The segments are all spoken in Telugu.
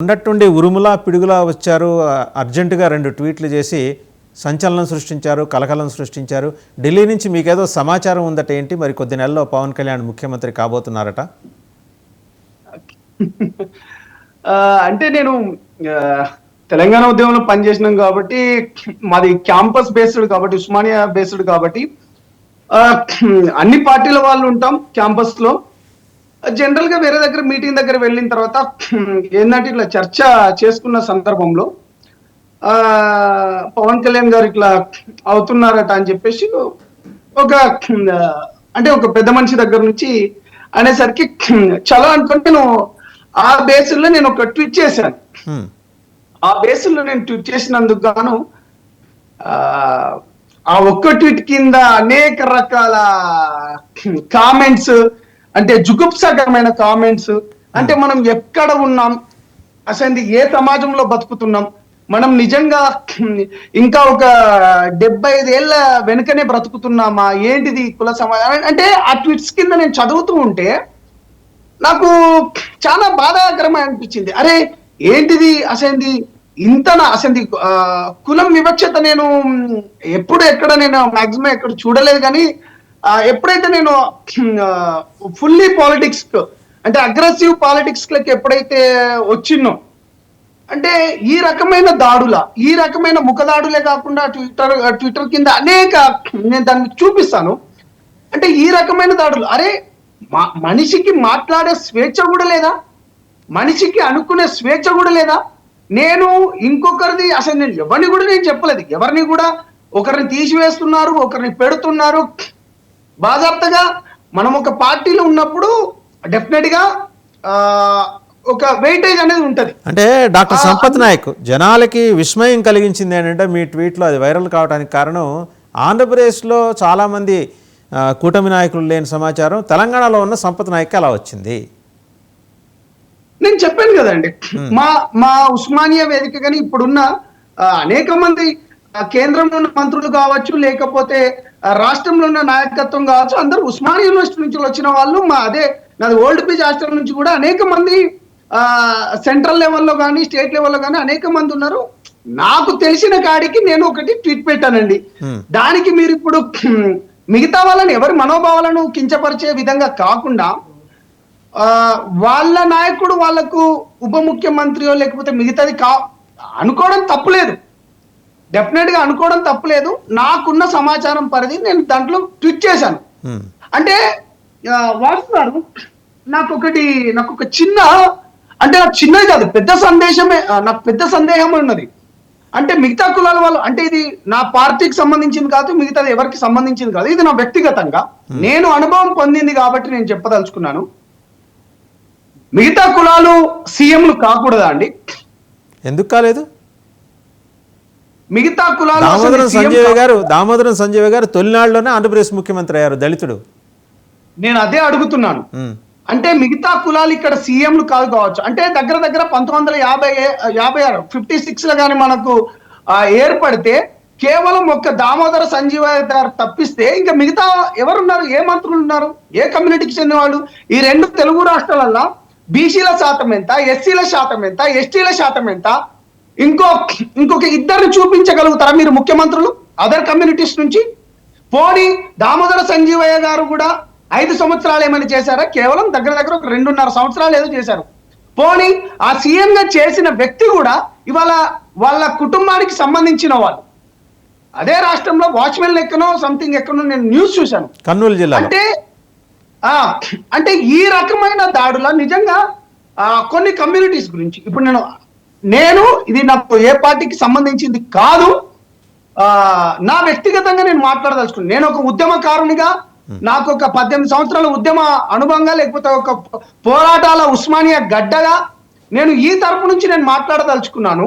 ఉన్నట్టుండి ఉరుములా పిడుగులా వచ్చారు. అర్జెంటుగా 2 ట్వీట్లు చేసి సంచలనం సృష్టించారు, కలకలం సృష్టించారు. ఢిల్లీ నుంచి మీకేదో సమాచారం ఉందట, ఏంటి మరి? కొద్ది నెలల్లో పవన్ కళ్యాణ్ ముఖ్యమంత్రి కాబోతున్నారట. అంటే నేను తెలంగాణ ఉద్యమంలో పనిచేసినాం కాబట్టి, మాది క్యాంపస్ బేస్డ్ కాబట్టి, ఉస్మానియా బేస్డ్ కాబట్టి అన్ని పార్టీల వాళ్ళు ఉంటాం క్యాంపస్ లో. జనరల్ గా వేరే దగ్గర మీటింగ్ దగ్గర వెళ్ళిన తర్వాత ఏంటంటే ఇట్లా చర్చ చేసుకున్న సందర్భంలో పవన్ కళ్యాణ్ గారు ఇట్లా అవుతున్నారట అని చెప్పేసి ఒక అంటే ఒక పెద్ద మనిషి దగ్గర నుంచి అనేసరికి చాలా అనుకుంటే నేను ఆ బేస్లో నేను ఒక ట్వీట్ చేశాను. ఆ బేస్లో నేను ట్వీట్ చేసినందుకు గాను ఆ ఒక్క ట్వీట్ కింద అనేక రకాల కామెంట్స్, అంటే జుగుప్సకరమైన కామెంట్స్. అంటే మనం ఎక్కడ ఉన్నాం, అసలు ఏ సమాజంలో బతుకుతున్నాం, మనం నిజంగా ఇంకా ఒక 75 ఏళ్ళ వెనుకనే బ్రతుకుతున్నామా, ఏంటిది కుల సమాజం అంటే ఆ ట్వీట్స్ కింద నేను చదువుతూ ఉంటే నాకు చాలా బాధాకరమై అనిపించింది. అరే ఏంటిది అసలు ఇంతనా, అసలు కులం వివక్షత నేను ఎప్పుడు ఎక్కడ నేను మాక్సిమం ఎక్కడ చూడలేదు. కానీ ఎప్పుడైతే నేను ఫుల్లీ పాలిటిక్స్ అంటే అగ్రెసివ్ పాలిటిక్స్ లకి ఎప్పుడైతే వచ్చినో, అంటే ఈ రకమైన ఈ రకమైన ముఖదాడులే కాకుండా ట్విట్టర్ కింద అనేక నేను దాన్ని చూపిస్తాను. అంటే ఈ రకమైన దాడులు, అరే మనిషికి మాట్లాడే స్వేచ్ఛ కూడా లేదా, మనిషికి అనుకునే స్వేచ్ఛ కూడా లేదా. నేను ఇంకొకరిది అసలు నేను ఎవరిని కూడా నేను చెప్పలేదు, ఎవరిని కూడా ఒకరిని తీసివేస్తున్నారు, ఒకరిని పెడుతున్నారు. బాజాప్తగా మనం ఒక పార్టీలో ఉన్నప్పుడు డెఫినెట్ గా ఒక వెయిటేజ్ అనేది ఉంటది. అంటే డాక్టర్ సంపత్ నాయక్ జనాలకి విస్మయం కలిగించింది ఏంటంటే మీ ట్వీట్లో అది వైరల్ కావడానికి కారణం, ఆంధ్రప్రదేశ్లో చాలామంది కూటమి నాయకులు లేని సమాచారం తెలంగాణలో ఉన్న సంపత్ నాయక్ అలా వచ్చింది. నేను చెప్పాను కదండి, మా ఉస్మానియా వేదిక కానీ ఇప్పుడున్న అనేక మంది కేంద్రంలో ఉన్న మంత్రులు కావచ్చు, లేకపోతే రాష్ట్రంలో ఉన్న నాయకత్వం కావచ్చు, అందరూ ఉస్మానియా యూనివర్సిటీ నుంచి వచ్చిన వాళ్ళు. నాది ఓల్డ్ పీజ్ హాస్టల్ నుంచి కూడా అనేక మంది సెంట్రల్ లెవెల్లో కానీ స్టేట్ లెవెల్లో కానీ అనేక మంది ఉన్నారు. నాకు తెలిసిన కాడికి నేను ఒకటి ట్వీట్ పెట్టానండి. దానికి మీరు ఇప్పుడు మిగతా వాళ్ళని ఎవరి మనోభావాలను కించపరిచే విధంగా కాకుండా, వాళ్ళ నాయకుడు వాళ్ళకు ఉప ముఖ్యమంత్రియో లేకపోతే మిగతాది అనుకోవడం తప్పులేదు, డెఫినెట్ గా అనుకోవడం తప్పులేదు. నాకున్న సమాచారం పరిధి నేను దాంట్లో ట్వీట్ చేశాను. అంటే వాసు గారు నాకు ఒక చిన్న, అంటే నాకు చిన్నది కాదు, పెద్ద సందేశమే, నాకు పెద్ద సందేహం ఉన్నది. అంటే మిగతా కులాల వాళ్ళు, అంటే ఇది నా పార్టీకి సంబంధించింది కాదు, మిగతాది ఎవరికి సంబంధించింది కాదు, ఇది నా వ్యక్తిగతంగా నేను అనుభవం పొందింది కాబట్టి నేను చెప్పదలుచుకున్నాను. మిగతా కులాలు సీఎంలు కాకూడదా అండి? ఎందుకు కాలేదు? మిగతా కులాలు దామోదరం సంజయ్ గారు తొలినాడులోనే ఆంధ్రప్రదేశ్ ముఖ్యమంత్రి అయ్యారు, దళితుడు. నేను అదే అడుగుతున్నాను. అంటే మిగతా కులాలు ఇక్కడ సీఎంలు కావచ్చు. అంటే దగ్గర 1956 56లో కానీ మనకు ఏర్పడితే కేవలం ఒక్క దామోదర సంజీవ గారు తప్పిస్తే ఇంకా మిగతా ఎవరున్నారు, ఏ మంత్రులు ఉన్నారు, ఏ కమ్యూనిటీకి చెందిన వాళ్ళు? ఈ 2 తెలుగు రాష్ట్రాలలో బీసీల శాతం ఎంత, ఎస్సీల శాతం ఎంత, ఎస్టీల శాతం ఎంత? ఇంకొక ఇద్దరిని చూపించగలుగుతారా మీరు ముఖ్యమంత్రులు అదర్ కమ్యూనిటీస్ నుంచి? పోనీ దామోదర సంజీవయ్య గారు కూడా 5 సంవత్సరాలు ఏమైనా చేశారా? కేవలం దగ్గర ఒక 2.5 సంవత్సరాలు ఏదో చేశారు. పోనీ ఆ సీఎం గా చేసిన వ్యక్తి కూడా ఇవాళ వాళ్ళ కుటుంబానికి సంబంధించిన వాళ్ళు అదే రాష్ట్రంలో వాచ్మెన్ ఎక్కనో సంథింగ్ ఎక్కనో నేను న్యూస్ చూశాను, కర్నూలు జిల్లా. అంటే ఈ రకమైన దాడుల నిజంగా కొన్ని కమ్యూనిటీస్ గురించి ఇప్పుడు నేను ఇది నాకు ఏ పార్టీకి సంబంధించింది కాదు, నా వ్యక్తిగతంగా నేను మాట్లాడదలుచుకున్నాను. నేను ఒక ఉద్యమకారునిగా, నాకు ఒక 18 సంవత్సరాల ఉద్యమ అనుభవంగా, లేకపోతే ఒక పోరాటాల ఉస్మానియా గడ్డగా నేను ఈ తరపు నుంచి నేను మాట్లాడదలుచుకున్నాను.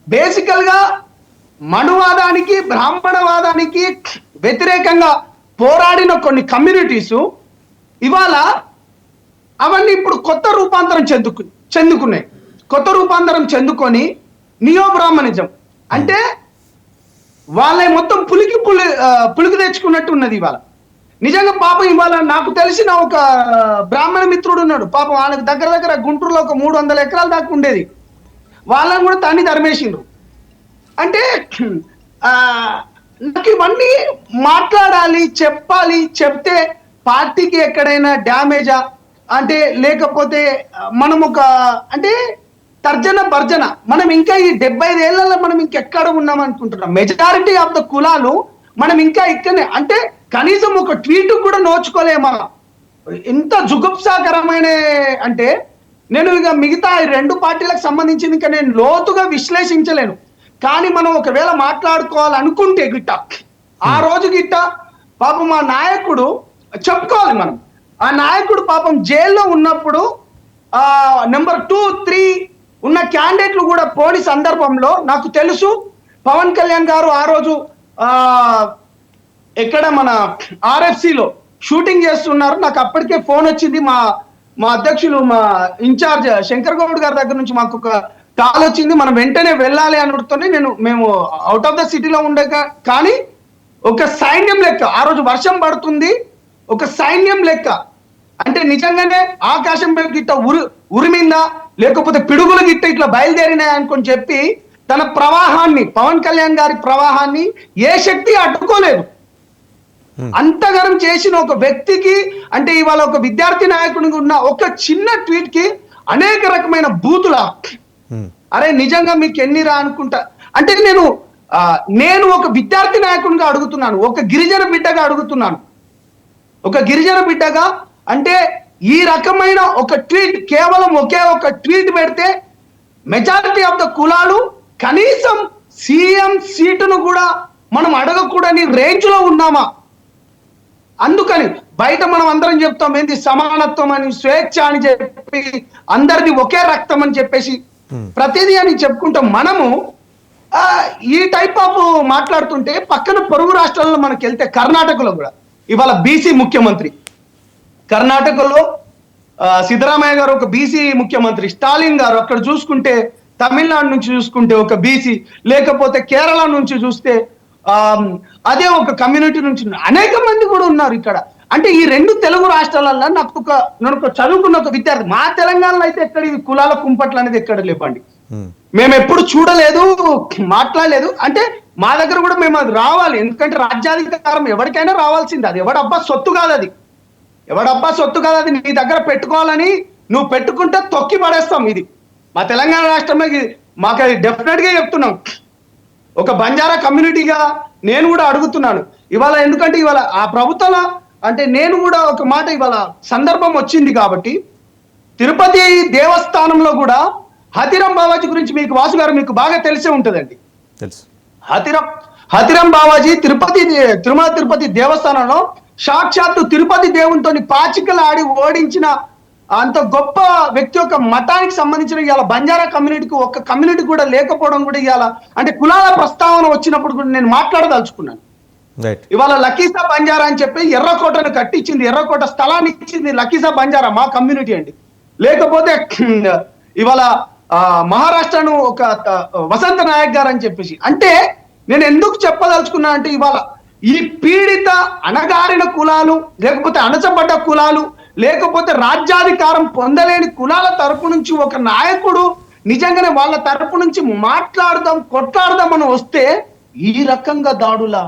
బేసికల్ గా మనువాదానికి, బ్రాహ్మణవాదానికి వ్యతిరేకంగా పోరాడిన కొన్ని కమ్యూనిటీసు ఇవాళ అవన్నీ ఇప్పుడు కొత్త రూపాంతరం చెందుకున్నాయి. కొత్త రూపాంతరం చెందుకొని నియో బ్రాహ్మణిజం అంటే వాళ్ళ మొత్తం పులికి తెచ్చుకున్నట్టు ఉన్నది ఇవాళ. నిజంగా పాపం ఇవాళ నాకు తెలిసిన ఒక బ్రాహ్మణ మిత్రుడు ఉన్నాడు, పాపం వాళ్ళకి దగ్గర దగ్గర గుంటూరులో ఒక 300 ఎకరాల దాకా ఉండేది, వాళ్ళని కూడా తన్ని ధర్మేసిండ్రు. అంటే ఆ నాకు ఇవన్నీ మాట్లాడాలి, చెప్పాలి, చెప్తే పార్టీకి ఎక్కడైనా డ్యామేజా అంటే లేకపోతే మనం ఒక అంటే తర్జన భర్జన, మనం ఇంకా ఈ 75 ఏళ్లలో మనం ఇంకెక్కడ ఉన్నాం అనుకుంటున్నాం. మెజారిటీ ఆఫ్ ద కులాలు మనం ఇంకా ఇక్కడనే, అంటే కనీసం ఒక ట్వీట్ కూడా నోచుకోలేమా, ఇంత జుగుప్సాకరమైన. అంటే నేను ఇక మిగతా 2 పార్టీలకు సంబంధించింది ఇంకా నేను లోతుగా విశ్లేషించలేను, కానీ మనం ఒకవేళ మాట్లాడుకోవాలనుకుంటే గిట్ట ఆ రోజు గిట్ట పాపం మా నాయకుడు చెప్పుకోవాలి మనం, ఆ నాయకుడు పాపం జైల్లో ఉన్నప్పుడు నెంబర్ 2, 3 ఉన్న క్యాండిడేట్లు కూడా పోని సందర్భంలో నాకు తెలుసు పవన్ కళ్యాణ్ గారు ఆ రోజు ఎక్కడ మన RFCలో షూటింగ్ చేస్తున్నారు. నాకు అప్పటికే ఫోన్ వచ్చింది, మా అధ్యక్షులు మా ఇన్ఛార్జ్ శంకర్ గౌడ్ గారి దగ్గర నుంచి మాకు ఒక కాల్ వచ్చింది, మనం వెంటనే వెళ్ళాలి అనుడుతోనే మేము అవుట్ ఆఫ్ ద సిటీలో ఉండగా, కానీ ఒక సైన్యం లెక్క ఆ రోజు వర్షం పడుతుంది, ఒక సైన్యం లెక్క అంటే నిజంగానే ఆకాశం గిట్ట ఉరిమిందా లేకపోతే పిడుగులు గిట్ట ఇట్లా బయలుదేరినాయి అనుకొని చెప్పి తన ప్రవాహాన్ని, పవన్ కళ్యాణ్ గారి ప్రవాహాన్ని ఏ శక్తి అడ్డుకోలేదు. అంతగానం చేసిన ఒక వ్యక్తికి, అంటే ఇవాళ ఒక విద్యార్థి నాయకుడికి ఉన్న ఒక చిన్న ట్వీట్ కి అనేక రకమైన బూతుల, అరే నిజంగా మీకు ఎన్నిరా అనుకుంటా. అంటే నేను ఒక విద్యార్థి నాయకుడిగా అడుగుతున్నాను, ఒక గిరిజన బిడ్డగా అడుగుతున్నాను, ఒక గిరిజన బిడ్డగా. అంటే ఈ రకమైన ఒక ట్వీట్, కేవలం ఒకే ఒక ట్వీట్ పెడితే మెజారిటీ ఆఫ్ ద కులాలు కనీసం సీఎం సీటును కూడా మనం అడగకూడని రేంజ్ లో ఉన్నామా? అందుకని బయట మనం అందరం చెప్తాం ఏంది సమానత్వం అని, స్వేచ్ఛ అని చెప్పి, అందరిది ఒకే రక్తం అని చెప్పేసి ప్రతిదీ అని చెప్పుకుంటాం. మనము ఈ టైప్ ఆఫ్ మాట్లాడుతుంటే పక్కన పొరుగు రాష్ట్రాల్లో మనకి వెళ్తే కర్ణాటకలో కూడా ఇవాళ బీసీ ముఖ్యమంత్రి, కర్ణాటకలో సిద్ధరామయ్య గారు ఒక బీసీ ముఖ్యమంత్రి, స్టాలిన్ గారు అక్కడ చూసుకుంటే తమిళనాడు నుంచి చూసుకుంటే ఒక బీసీ, లేకపోతే కేరళ నుంచి చూస్తే అదే ఒక కమ్యూనిటీ నుంచి అనేక మంది కూడా ఉన్నారు ఇక్కడ. అంటే ఈ 2 తెలుగు రాష్ట్రాలలో నాకు చదువుకున్న ఒక విద్యార్థి, మా తెలంగాణలో అయితే ఎక్కడ ఈ కులాల కుంపట్లు అనేది ఎక్కడ లేపండి, మేము ఎప్పుడు చూడలేదు, మాట్లాడలేదు. అంటే మా దగ్గర కూడా మేము అది రావాలి, ఎందుకంటే రాజ్యాధికారం ఎవరికైనా రావాల్సింది, అది ఎవడబ్బా సొత్తు కాదు, అది ఎవడబ్బా సొత్తు కాదు, అది నీ దగ్గర పెట్టుకోవాలని నువ్వు పెట్టుకుంటే తొక్కి పడేస్తాం. ఇది మా తెలంగాణ రాష్ట్రంలో మాకు అది డెఫినెట్ గా చెప్తున్నాం. ఒక బంజారా కమ్యూనిటీగా నేను కూడా అడుగుతున్నాను ఇవాళ, ఎందుకంటే ఇవాళ ఆ ప్రభుత్వం అంటే నేను కూడా ఒక మాట, ఇవాళ సందర్భం వచ్చింది కాబట్టి తిరుపతి దేవస్థానంలో కూడా హతిరం బావాజీ గురించి మీకు వాసు గారు మీకు బాగా తెలిసే ఉంటుందండి. హతిరం బావాజీ తిరుమల తిరుపతి దేవస్థానంలో సాక్షాత్తు తిరుపతి దేవునితో పాచికలు ఆడి ఓడించిన అంత గొప్ప వ్యక్తి యొక్క మతానికి సంబంధించిన ఇవాళ బంజారా కమ్యూనిటీకి ఒక్క కమ్యూనిటీ కూడా లేకపోవడం కూడా ఇవాళ అంటే కులాల ప్రస్తావన వచ్చినప్పుడు కూడా నేను మాట్లాడదలుచుకున్నాను. ఇవాళ లకీసా బంజారా అని చెప్పి ఎర్రకోటను కట్టించింది, ఎర్రకోట స్థలాన్ని ఇచ్చింది లకీసా బంజారా మా కమ్యూనిటీ అండి. లేకపోతే ఇవాళ మహారాష్ట్రను ఒక వసంత నాయక్ గారు అని చెప్పేసి. అంటే నేను ఎందుకు చెప్పదలుచుకున్నా అంటే ఇవాళ ఈ పీడిత అణగారిన కులాలు, లేకపోతే అణచబడ్డ కులాలు, లేకపోతే రాజ్యాధికారం పొందలేని కులాల తరపు నుంచి ఒక నాయకుడు నిజంగానే వాళ్ళ తరపు నుంచి మాట్లాడదాం, కొట్లాడదాం అని వస్తే ఈ రకంగా దాడులా,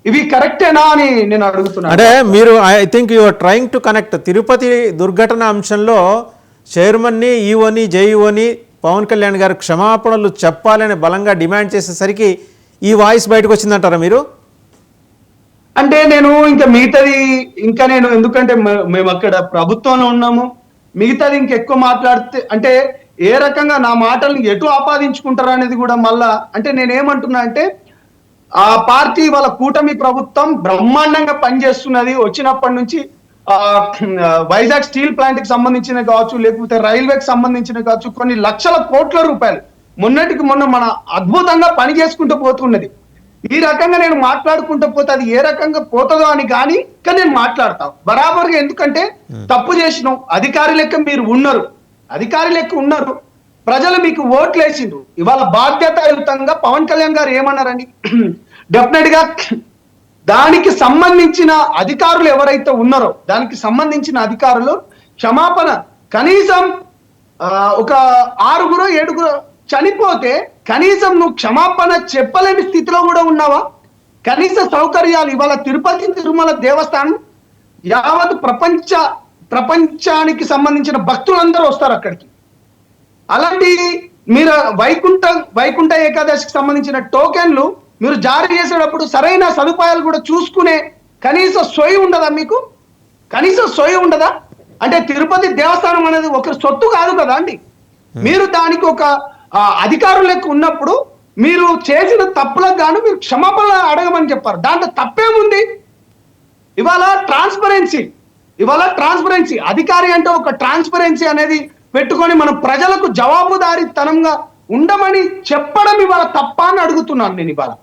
ఇవి కరెక్టేనా అని నేను అడుగుతున్నాను. అంటే మీరు I think you are trying to connect Tirupati దుర్ఘటన అంశంలో చైర్మన్ని, ఈఓని, జేఈఓని పవన్ కళ్యాణ్ గారు క్షమాపణలు చెప్పాలని బలంగా డిమాండ్ చేసేసరికి ఈ వాయిస్ బయటకు వచ్చిందంటారా మీరు? అంటే నేను ఇంకా మిగతాది ఇంకా నేను ఎందుకంటే మేము అక్కడ ప్రభుత్వంలో ఉన్నాము, మిగతాది ఇంకెక్కువ మాట్లాడితే అంటే ఏ రకంగా నా మాటల్ని ఎటు ఆపాదించుకుంటారు అనేది కూడా మళ్ళా అంటే నేనేమంటున్నా అంటే ఆ పార్టీ వాళ్ళ కూటమి ప్రభుత్వం బ్రహ్మాండంగా పనిచేస్తున్నది. వచ్చినప్పటి నుంచి వైజాగ్ స్టీల్ ప్లాంట్ కి సంబంధించిన కావచ్చు, లేకపోతే రైల్వేకి సంబంధించిన కావచ్చు, కొన్ని లక్షల కోట్ల రూపాయలు మొన్నటికి మొన్న మన అద్భుతంగా పని చేసుకుంటూ పోతున్నది. ఈ రకంగా నేను మాట్లాడుకుంటూ పోతే అది ఏ రకంగా పోతుందో అని కానీ నేను మాట్లాడతాను బరాబర్గా. ఎందుకంటే తప్పు చేసినాం, అధికారి లెక్క మీరు ఉన్నారు, అధికారి లెక్క ఉన్నారు, ప్రజలు మీకు ఓట్లు వేసిండ్రు. ఇవాళ బాధ్యతాయుతంగా పవన్ కళ్యాణ్ గారు ఏమన్నారని డెఫినెట్ గా దానికి సంబంధించిన అధికారులు ఎవరైతే ఉన్నారో దానికి సంబంధించిన అధికారులు క్షమాపణ కనీసం ఒక 6 7 చనిపోతే కనీసం నువ్వు క్షమాపణ చెప్పలేని స్థితిలో కూడా ఉన్నావా? కనీస సౌకర్యాలు ఇవాళ తిరుపతి తిరుమల దేవస్థానం యావత్ ప్రపంచానికి సంబంధించిన భక్తులందరూ వస్తారు అక్కడికి. అలాంటి మీరు వైకుంఠ ఏకాదశికి సంబంధించిన టోకెన్లు మీరు జారీ చేసేటప్పుడు సరైన సదుపాయాలు కూడా చూసుకునే కనీస సోయి ఉండదా మీకు? కనీస సోయి ఉండదా? అంటే తిరుపతి దేవస్థానం అనేది ఒకరి సొత్తు కాదు కదా అండి. మీరు దానికి ఒక అధికారులు లెక్క ఉన్నప్పుడు మీరు చేసిన తప్పులకు గాను మీరు క్షమాపణ అడగమని చెప్పారు. దాంట్లో తప్పేముంది? ఇవాళ ట్రాన్స్పరెన్సీ అధికారి అంటే ఒక ట్రాన్స్పరెన్సీ అనేది పెట్టుకొని మనం ప్రజలకు జవాబుదారీతనంగా ఉండమని చెప్పడం ఇవాళ తప్ప అని అడుగుతున్నాను నేను. ఇవాళ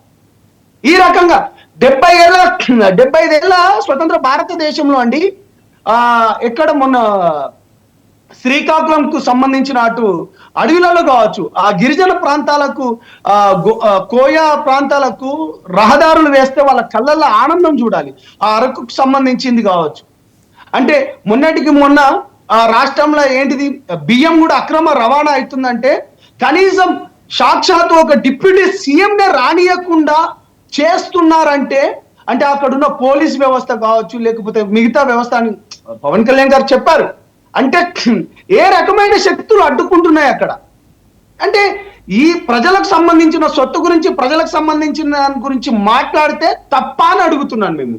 ఈ రకంగా 75 ఏళ్ళ స్వతంత్ర భారతదేశంలో అండి ఎక్కడ మొన్న శ్రీకాకుళంకు సంబంధించిన అటు అడవిలలో కావచ్చు, ఆ గిరిజన ప్రాంతాలకు కోయా ప్రాంతాలకు రహదారులు వేస్తే వాళ్ళ కళ్ళల్లో ఆనందం చూడాలి. ఆ అరకుకు సంబంధించింది కావచ్చు. అంటే మొన్నటికి మొన్న ఆ రాష్ట్రంలో ఏంటిది బియ్యం కూడా అక్రమ రవాణా అవుతుందంటే కనీసం సాక్షాత్తు ఒక డిప్యూటీ సీఎంనే రానియకుండా చేస్తున్నారంటే అంటే అక్కడున్న పోలీస్ వ్యవస్థ కావచ్చు లేకపోతే మిగతా వ్యవస్థ అని పవన్ కళ్యాణ్ గారు చెప్పారు. అంటే ఏ రకమైన శక్తులు అడ్డుకుంటున్నాయి అక్కడ? అంటే ఈ ప్రజలకు సంబంధించిన సొత్తు గురించి ప్రజలకు సంబంధించిన దాని గురించి మాట్లాడితే తప్ప అని అడుగుతున్నాను మేము.